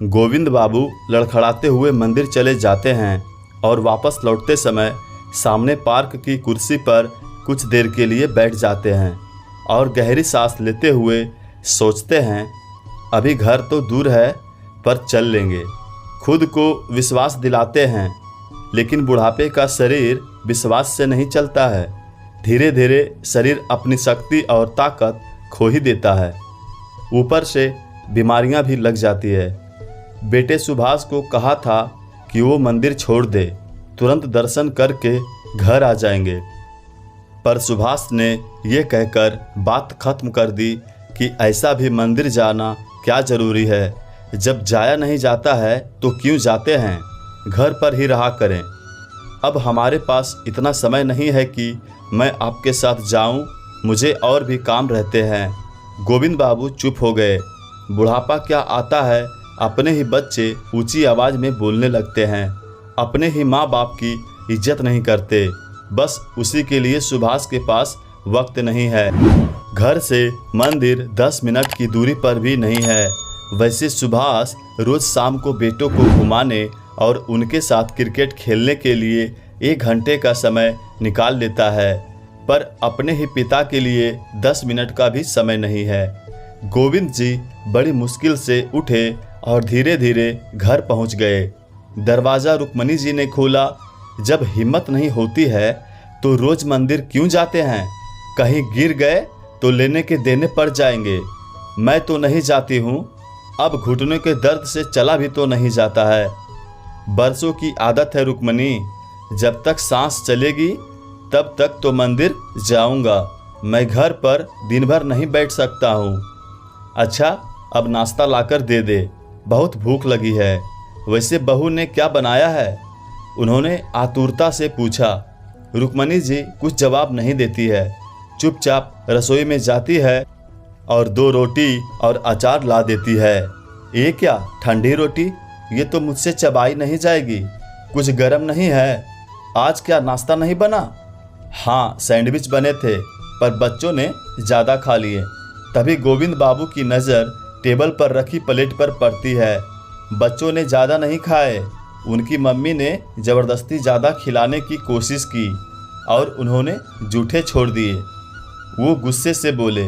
गोविंद बाबू लड़खड़ाते हुए मंदिर चले जाते हैं और वापस लौटते समय सामने पार्क की कुर्सी पर कुछ देर के लिए बैठ जाते हैं और गहरी सांस लेते हुए सोचते हैं, अभी घर तो दूर है पर चल लेंगे। खुद को विश्वास दिलाते हैं, लेकिन बुढ़ापे का शरीर विश्वास से नहीं चलता है। धीरे धीरे शरीर अपनी शक्ति और ताकत खो ही देता है। ऊपर से बीमारियां भी लग जाती है। बेटे सुभाष को कहा था कि वो मंदिर छोड़ दे, तुरंत दर्शन करके घर आ जाएंगे, पर सुभाष ने ये कहकर बात खत्म कर दी कि ऐसा भी मंदिर जाना क्या ज़रूरी है, जब जाया नहीं जाता है तो क्यों जाते हैं, घर पर ही रहा करें। अब हमारे पास इतना समय नहीं है कि मैं आपके साथ जाऊं, मुझे और भी काम रहते हैं। गोविंद बाबू चुप हो गए। बुढ़ापा क्या आता है, अपने ही बच्चे ऊंची आवाज़ में बोलने लगते हैं, अपने ही माँ बाप की इज्जत नहीं करते। बस उसी के लिए सुभाष के पास वक्त नहीं है। घर से मंदिर 10 मिनट की दूरी पर भी नहीं है। वैसे सुभाष रोज़ शाम को बेटों को घुमाने और उनके साथ क्रिकेट खेलने के लिए 1 घंटे का समय निकाल लेता है, पर अपने ही पिता के लिए 10 मिनट का भी समय नहीं है। गोविंद जी बड़ी मुश्किल से उठे और धीरे धीरे घर पहुंच गए। दरवाज़ा रुक्मणी जी ने खोला। जब हिम्मत नहीं होती है तो रोज़ मंदिर क्यों जाते हैं, कहीं गिर गए तो लेने के देने पड़ जाएंगे। मैं तो नहीं जाती हूँ, अब घुटनों के दर्द से चला भी तो नहीं जाता है। बरसों की आदत है रुक्मणी, जब तक सांस चलेगी तब तक तो मंदिर जाऊंगा। मैं घर पर दिन भर नहीं बैठ सकता हूँ। अच्छा, अब नाश्ता लाकर दे दे, बहुत भूख लगी है। वैसे बहू ने क्या बनाया है, उन्होंने आतुरता से पूछा। रुक्मणी जी कुछ जवाब नहीं देती है, चुपचाप रसोई में जाती है और 2 रोटी और अचार ला देती है। ये क्या, ठंडी रोटी? ये तो मुझसे चबाई नहीं जाएगी। कुछ गर्म नहीं है? आज क्या नाश्ता नहीं बना? हाँ, सैंडविच बने थे, पर बच्चों ने ज़्यादा खा लिए। तभी गोविंद बाबू की नज़र टेबल पर रखी प्लेट पर पड़ती है। बच्चों ने ज़्यादा नहीं खाए, उनकी मम्मी ने ज़बरदस्ती ज़्यादा खिलाने की कोशिश की और उन्होंने जूठे छोड़ दिए। वो गुस्से से बोले,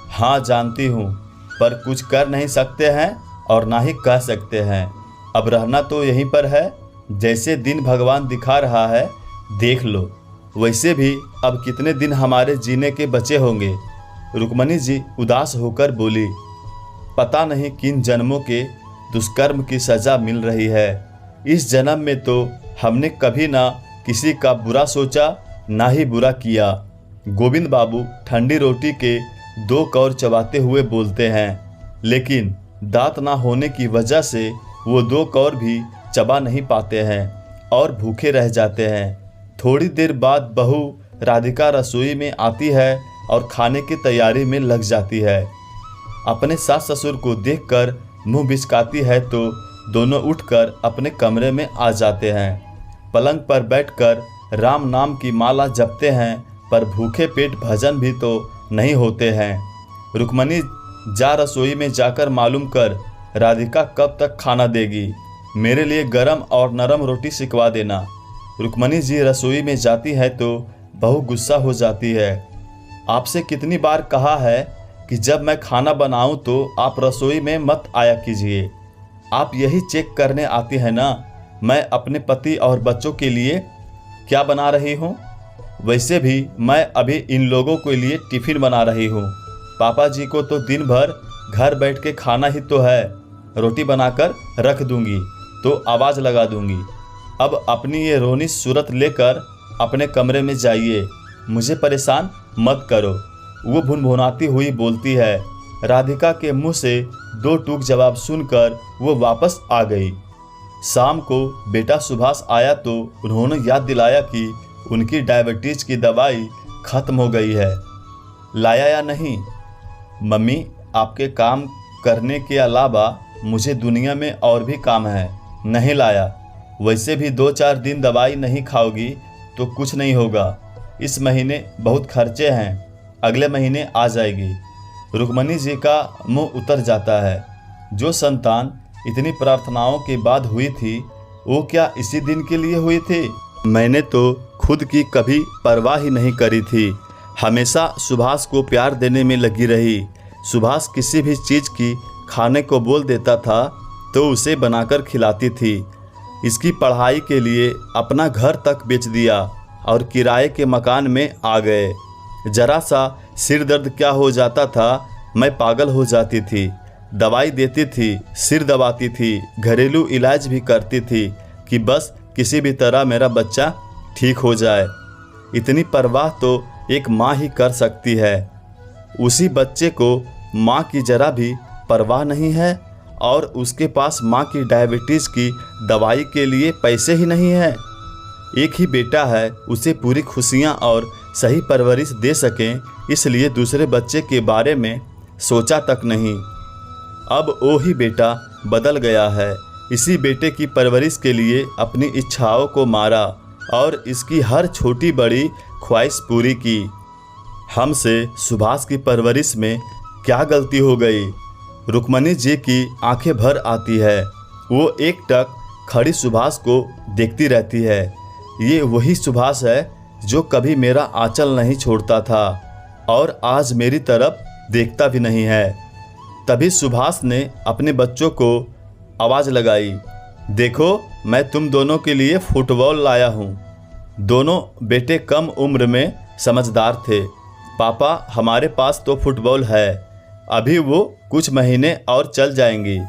हाँ जानती हूँ, पर कुछ कर नहीं सकते हैं और ना ही कह सकते हैं। अब रहना तो यहीं पर है, जैसे दिन भगवान दिखा रहा है देख लो। वैसे भी अब कितने दिन हमारे जीने के बचे होंगे। रुक्मणी जी उदास होकर बोली, पता नहीं किन जन्मों के दुष्कर्म की सज़ा मिल रही है। इस जन्म में तो हमने कभी ना किसी का बुरा सोचा, ना ही बुरा किया। गोविंद बाबू ठंडी रोटी के 2 कौर चबाते हुए बोलते हैं, लेकिन दांत ना होने की वजह से वो 2 कौर भी चबा नहीं पाते हैं और भूखे रह जाते हैं। थोड़ी देर बाद बहू राधिका रसोई में आती है और खाने की तैयारी में लग जाती है। अपने सास ससुर को देखकर मुंह बिचकाती है तो दोनों उठकर अपने कमरे में आ जाते हैं। पलंग पर बैठकर राम नाम की माला जपते हैं, पर भूखे पेट भजन भी तो नहीं होते हैं। रुक्मणी जा रसोई में जाकर मालूम कर राधिका कब तक खाना देगी, मेरे लिए गरम और नरम रोटी सिकवा देना। रुक्मणी जी रसोई में जाती है तो बहू गुस्सा हो जाती है। आपसे कितनी बार कहा है कि जब मैं खाना बनाऊं तो आप रसोई में मत आया कीजिए। आप यही चेक करने आती है ना मैं अपने पति और बच्चों के लिए क्या बना रही हूँ। वैसे भी मैं अभी इन लोगों के लिए टिफ़िन बना रही हूँ। पापा जी को तो दिन भर घर बैठ के खाना ही तो है। रोटी बनाकर रख दूंगी तो आवाज़ लगा दूंगी। अब अपनी ये रोनी सूरत लेकर अपने कमरे में जाइए, मुझे परेशान मत करो। वो भुनभुनाती हुई बोलती है। राधिका के मुंह से 2 टूक जवाब सुनकर वो वापस आ गई। शाम को बेटा सुभाष आया तो उन्होंने याद दिलाया कि उनकी डायबिटीज़ की दवाई ख़त्म हो गई है। लाया या नहीं? मम्मी, आपके काम करने के अलावा मुझे दुनिया में और भी काम है। नहीं लाया। वैसे भी 2-4 दिन दवाई नहीं खाओगी तो कुछ नहीं होगा। इस महीने बहुत खर्चे हैं, अगले महीने आ जाएगी। रुक्मणी जी का मुंह उतर जाता है। जो संतान इतनी प्रार्थनाओं के बाद हुई थी, वो क्या इसी दिन के लिए हुई थी? मैंने तो खुद की कभी परवाह ही नहीं करी थी। हमेशा सुभाष को प्यार देने में लगी रही। सुभाष किसी भी चीज़ की खाने को बोल देता था तो उसे बनाकर खिलाती थी। इसकी पढ़ाई के लिए अपना घर तक बेच दिया और किराए के मकान में आ गए। जरा सा सिर दर्द क्या हो जाता था, मैं पागल हो जाती थी। दवाई देती थी, सिर दबाती थी, घरेलू इलाज भी करती थी कि बस किसी भी तरह मेरा बच्चा ठीक हो जाए। इतनी परवाह तो एक माँ ही कर सकती है। उसी बच्चे को माँ की जरा भी परवाह नहीं है और उसके पास माँ की डायबिटीज़ की दवाई के लिए पैसे ही नहीं है। एक ही बेटा है, उसे पूरी खुशियाँ और सही परवरिश दे सकें, इसलिए दूसरे बच्चे के बारे में सोचा तक नहीं। अब वो ही बेटा बदल गया है। इसी बेटे की परवरिश के लिए अपनी इच्छाओं को मारा और इसकी हर छोटी बड़ी ख्वाहिश पूरी की। हमसे सुभाष की परवरिश में क्या गलती हो गई? रुक्मणी जी की आंखें भर आती है। वो एकटक खड़ी सुभाष को देखती रहती है। ये वही सुभाष है जो कभी मेरा आंचल नहीं छोड़ता था और आज मेरी तरफ देखता भी नहीं है। तभी सुभाष ने अपने बच्चों को आवाज़ लगाई, देखो मैं तुम दोनों के लिए फुटबॉल लाया हूँ। दोनों बेटे कम उम्र में समझदार थे। पापा हमारे पास तो फुटबॉल है, अभी वो कुछ महीने और चल जाएंगी।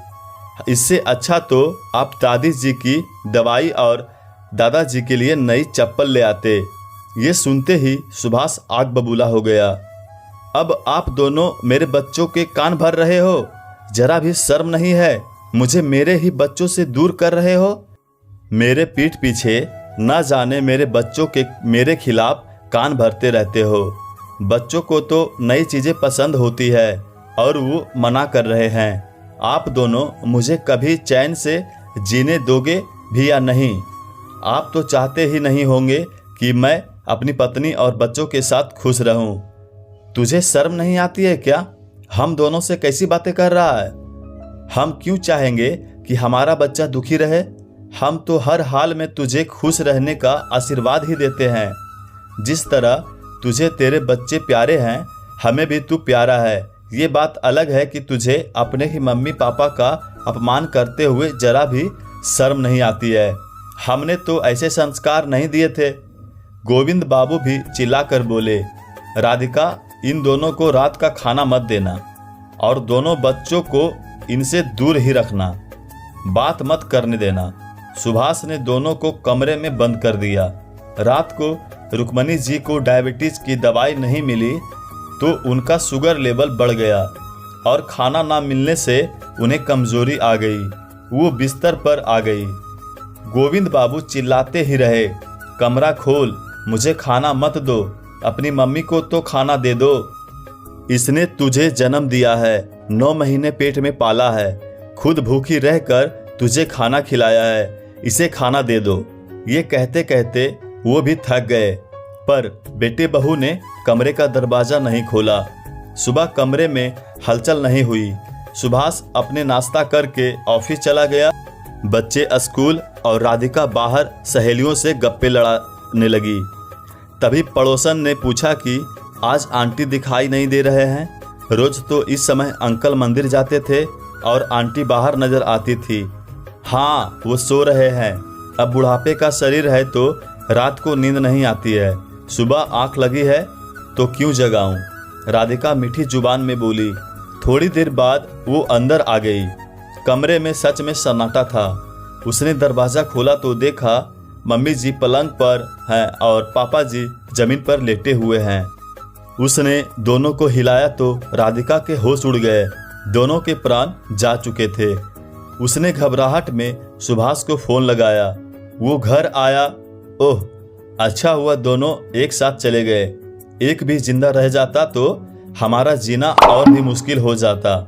इससे अच्छा तो आप दादी जी की दवाई और दादाजी के लिए नई चप्पल ले आते। ये सुनते ही सुभाष आग बबूला हो गया। अब आप दोनों मेरे बच्चों के कान भर रहे हो, जरा भी शर्म नहीं है? मुझे मेरे ही बच्चों से दूर कर रहे हो। मेरे पीठ पीछे न जाने मेरे बच्चों के मेरे खिलाफ कान भरते रहते हो। बच्चों को तो नई चीज़ें पसंद होती है और वो मना कर रहे हैं। आप दोनों मुझे कभी चैन से जीने दोगे भी या नहीं? आप तो चाहते ही नहीं होंगे कि मैं अपनी पत्नी और बच्चों के साथ खुश रहूं। तुझे शर्म नहीं आती है क्या? हम दोनों से कैसी बातें कर रहा है? हम क्यों चाहेंगे कि हमारा बच्चा दुखी रहे? हम तो हर हाल में तुझे खुश रहने का आशीर्वाद ही देते हैं। जिस तरह तुझे तेरे बच्चे प्यारे हैं, हमें भी तू प्यारा है। ये बात अलग है कि तुझे अपने ही मम्मी पापा का अपमान करते हुए जरा भी शर्म नहीं आती है। हमने तो ऐसे संस्कार नहीं दिए थे। गोविंद बाबू भी चिल्लाकर बोले, राधिका इन दोनों को रात का खाना मत देना और दोनों बच्चों को इनसे दूर ही रखना, बात मत करने देना। सुभाष ने दोनों को कमरे में बंद कर दिया। रात को रुक्मणी जी को डायबिटीज की दवाई नहीं मिली तो उनका शुगर लेवल बढ़ गया और खाना ना मिलने से उन्हें कमजोरी आ गई। वो बिस्तर पर आ गई। गोविंद बाबू चिल्लाते ही रहे, कमरा खोल, मुझे खाना मत दो, अपनी मम्मी को तो खाना दे दो। इसने तुझे जन्म दिया है, 9 महीने पेट में पाला है, खुद भूखी रहकर तुझे खाना खिलाया है, इसे खाना दे दो। ये कहते कहते वो भी थक गए, पर बेटे बहू ने कमरे का दरवाजा नहीं खोला। सुबह कमरे में हलचल नहीं हुई। सुभाष अपने नाश्ता करके ऑफिस चला गया। बच्चे स्कूल और राधिका बाहर सहेलियों से गप्पे लड़ाने लगी। तभी पड़ोसन ने पूछा कि आज आंटी दिखाई नहीं दे रहे हैं। रोज तो इस समय अंकल मंदिर जाते थे और आंटी बाहर नजर आती थी। हाँ, वो सो रहे हैं। अब बुढ़ापे का शरीर है तो रात को नींद नहीं आती है। सुबह आंख लगी है तो क्यों जगाऊं? राधिका मीठी जुबान में बोली। थोड़ी देर बाद वो अंदर आ गई। कमरे में सच में सन्नाटा था। उसने दरवाज़ा खोला तो देखा मम्मी जी पलंग पर हैं और पापा जी जमीन पर लेटे हुए हैं। उसने दोनों को हिलाया तो राधिका के होश उड़ गए। दोनों के प्राण जा चुके थे। उसने घबराहट में सुभाष को फोन लगाया। वो घर आया। ओह, अच्छा हुआ दोनों एक साथ चले गए। एक भी जिंदा रह जाता तो हमारा जीना और भी मुश्किल हो जाता।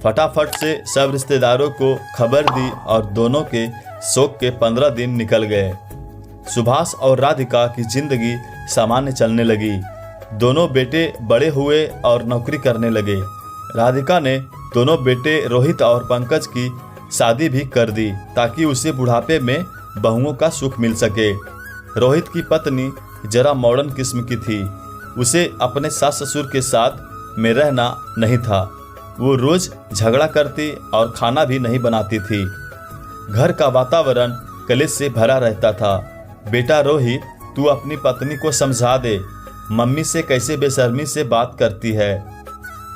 फटाफट से सब रिश्तेदारों को खबर दी और दोनों के शोक के 15 दिन निकल गए। सुभाष और राधिका की जिंदगी सामान्य चलने लगी। दोनों बेटे बड़े हुए और नौकरी करने लगे। राधिका ने दोनों बेटे रोहित और पंकज की शादी भी कर दी ताकि उसे बुढ़ापे में बहुओं का सुख मिल सके। रोहित की पत्नी जरा मॉडर्न किस्म की थी। उसे अपने सास ससुर के साथ में रहना नहीं था। वो रोज झगड़ा करती और खाना भी नहीं बनाती थी। घर का वातावरण कलेश से भरा रहता था। बेटा रोहित, तू अपनी पत्नी को समझा दे, मम्मी से कैसे बेशर्मी से बात करती है,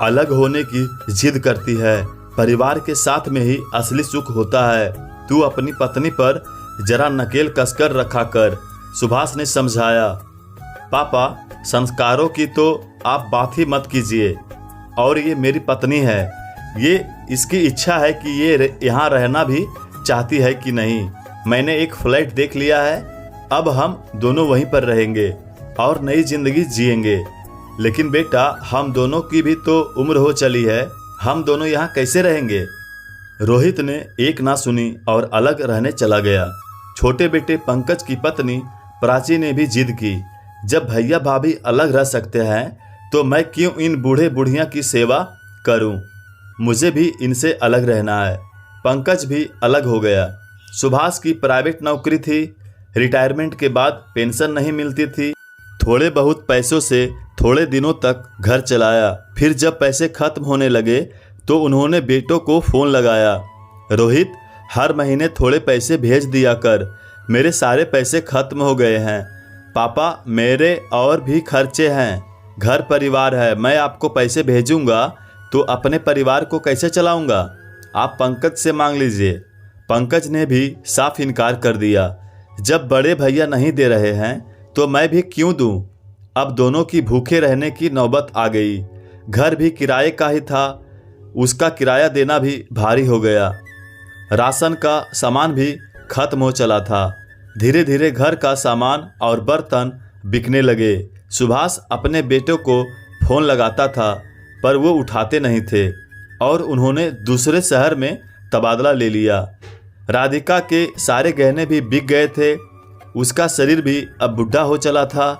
अलग होने की जिद करती है। परिवार के साथ में ही असली सुख होता है। तू अपनी पत्नी पर जरा नकेल कसकर रखा कर, सुभाष ने समझाया। पापा, संस्कारों की तो आप बात ही मत कीजिए। और ये मेरी पत्नी है, ये इसकी इच्छा है कि ये यहाँ रहना भी चाहती है कि नहीं। मैंने एक फ्लैट देख लिया है, अब हम दोनों वहीं पर रहेंगे और नई जिंदगी जिएंगे। लेकिन बेटा, हम दोनों की भी तो उम्र हो चली है, हम दोनों यहाँ कैसे रहेंगे? रोहित ने एक ना सुनी और अलग रहने चला गया। छोटे बेटे पंकज की पत्नी प्राची ने भी जिद की, जब भैया भाभी अलग रह सकते हैं तो मैं क्यों इन बूढ़े बुढ़िया की सेवा करूं? मुझे भी इनसे अलग रहना है। पंकज भी अलग हो गया। सुभाष की प्राइवेट नौकरी थी। रिटायरमेंट के बाद पेंशन नहीं मिलती थी। थोड़े बहुत पैसों से थोड़े दिनों तक घर चलाया। फिर जब पैसे खत्म होने लगे तो उन्होंने बेटों को फ़ोन लगाया, रोहित, हर महीने थोड़े पैसे भेज दिया कर, मेरे सारे पैसे खत्म हो गए हैं। पापा, मेरे और भी खर्चे हैं, घर परिवार है, मैं आपको पैसे भेजूंगा तो अपने परिवार को कैसे चलाऊंगा? आप पंकज से मांग लीजिए। पंकज ने भी साफ इनकार कर दिया। जब बड़े भैया नहीं दे रहे हैं तो मैं भी क्यों दूं? अब दोनों की भूखे रहने की नौबत आ गई। घर भी किराए का ही था, उसका किराया देना भी भारी हो गया। राशन का सामान भी खत्म हो चला था। धीरे धीरे घर का सामान और बर्तन बिकने लगे। सुभाष अपने बेटों को फ़ोन लगाता था पर वो उठाते नहीं थे और उन्होंने दूसरे शहर में तबादला ले लिया। राधिका के सारे गहने भी बिक गए थे। उसका शरीर भी अब बुढ़ा हो चला था।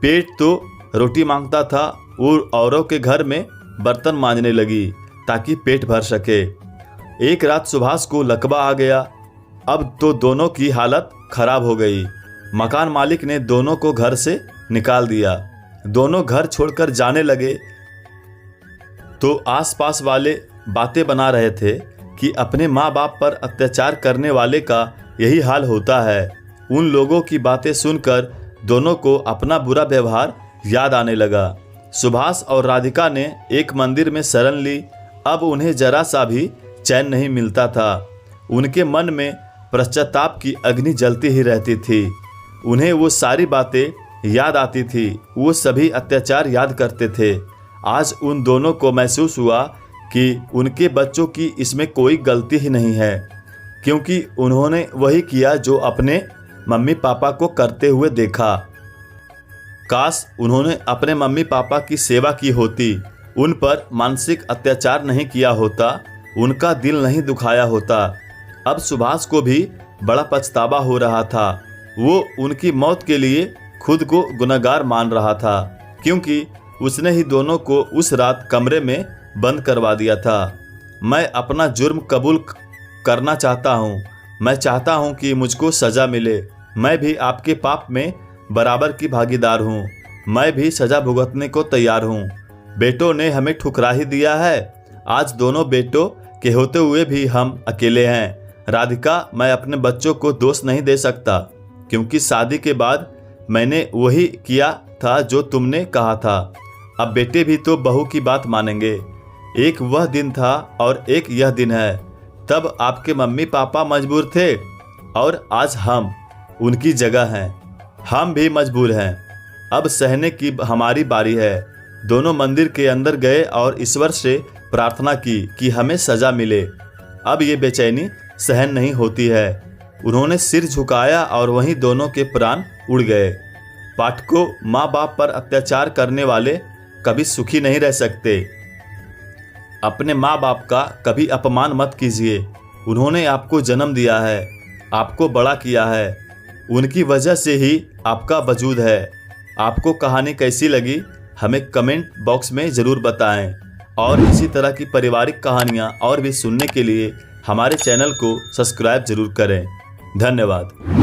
पेट तो रोटी मांगता था। वो औरों के घर में बर्तन मांजने लगी ताकि पेट भर सके। एक रात सुभाष को लकवा आ गया। अब तो दोनों की हालत खराब हो गई। मकान मालिक ने दोनों को घर से निकाल दिया। दोनों घर छोड़कर जाने लगे तो आसपास वाले बातें बना रहे थे कि अपने माँ बाप पर अत्याचार करने वाले का यही हाल होता है। उन लोगों की बातें सुनकर दोनों को अपना बुरा व्यवहार याद आने लगा। सुभाष और राधिका ने एक मंदिर में शरण ली। अब उन्हें जरा सा भी चैन नहीं मिलता था। उनके मन में पश्चाताप की अग्नि जलती ही रहती थी। उन्हें वो सारी बातें याद आती थी। वो सभी अत्याचार याद करते थे। आज उन दोनों को महसूस हुआ कि उनके बच्चों की इसमें कोई गलती ही नहीं है, क्योंकि उन्होंने वही किया जो अपने मम्मी पापा को करते हुए देखा। काश उन्होंने अपने मम्मी पापा की सेवा की होती, उन पर मानसिक अत्याचार नहीं किया होता, उनका दिल नहीं दुखाया होता। अब सुभाष को भी बड़ा पछतावा हो रहा था। वो उनकी मौत के लिए खुद को गुनहगार मान रहा था, क्योंकि उसने ही दोनों को उस रात कमरे में बंद करवा दिया था। मैं अपना जुर्म कबूल करना चाहता हूँ। मैं चाहता हूँ कि मुझको सज़ा मिले। मैं भी आपके पाप में बराबर की भागीदार हूँ। मैं भी सज़ा भुगतने को तैयार हूँ। बेटों ने हमें ठुकरा ही दिया है। आज दोनों बेटों के होते हुए भी हम अकेले हैं। राधिका, मैं अपने बच्चों को दोष नहीं दे सकता, क्योंकि शादी के बाद मैंने वही किया था जो तुमने कहा था। अब बेटे भी तो बहू की बात मानेंगे। एक वह दिन था और एक यह दिन है। तब आपके मम्मी पापा मजबूर थे और आज हम उनकी जगह हैं। हम भी मजबूर हैं। अब सहने की हमारी बारी है। दोनों मंदिर के अंदर गए और ईश्वर से प्रार्थना की कि हमें सज़ा मिले। अब ये बेचैनी सहन नहीं होती है। उन्होंने सिर झुकाया और वहीं दोनों के प्राण उड़ गए। पाठकों, माँ बाप पर अत्याचार करने वाले कभी सुखी नहीं रह सकते। अपने माँ बाप का कभी अपमान मत कीजिए। उन्होंने आपको जन्म दिया है, आपको बड़ा किया है। उनकी वजह से ही आपका वजूद है। आपको कहानी कैसी लगी हमें कमेंट बॉक्स में ज़रूर बताएं और इसी तरह की पारिवारिक कहानियाँ और भी सुनने के लिए हमारे चैनल को सब्सक्राइब जरूर करें। धन्यवाद।